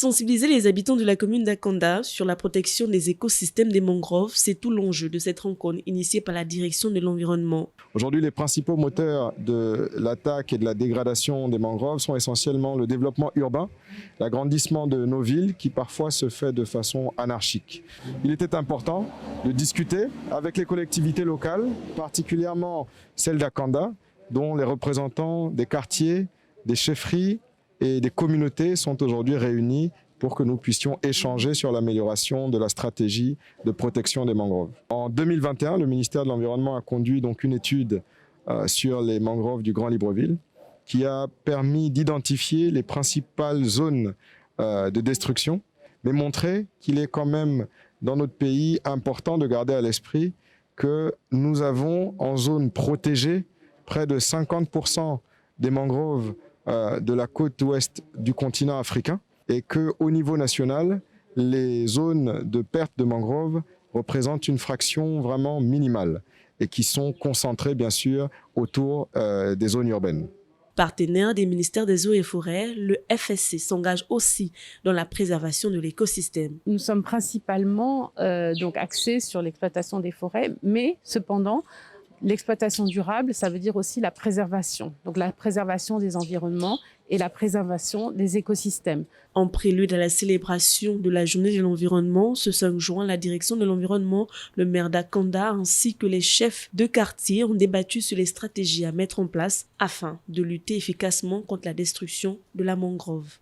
Sensibiliser les habitants de la commune d'Akanda sur la protection des écosystèmes des mangroves, c'est tout l'enjeu de cette rencontre initiée par la direction de l'environnement. Aujourd'hui, les principaux moteurs de l'attaque et de la dégradation des mangroves sont essentiellement le développement urbain, l'agrandissement de nos villes qui parfois se fait de façon anarchique. Il était important de discuter avec les collectivités locales, particulièrement celles d'Akanda, dont les représentants des quartiers, des chefferies et des communautés sont aujourd'hui réunis pour que nous puissions échanger sur l'amélioration de la stratégie de protection des mangroves. En 2021, le ministère de l'Environnement a conduit donc une étude sur les mangroves du Grand Libreville qui a permis d'identifier les principales zones de destruction, mais montrer qu'il est quand même dans notre pays important de garder à l'esprit que nous avons en zone protégée près de 50% des mangroves de la côte ouest du continent africain et qu'au niveau national, les zones de perte de mangroves représentent une fraction vraiment minimale et qui sont concentrées bien sûr autour des zones urbaines. Partenaire des ministères des Eaux et Forêts, le FSC s'engage aussi dans la préservation de l'écosystème. Nous sommes principalement donc axés sur l'exploitation des forêts, mais cependant, l'exploitation durable, ça veut dire aussi la préservation. Donc la préservation des environnements et la préservation des écosystèmes. En prélude à la célébration de la journée de l'environnement, ce 5 juin, la direction de l'environnement, le maire d'Akanda ainsi que les chefs de quartier ont débattu sur les stratégies à mettre en place afin de lutter efficacement contre la destruction de la mangrove.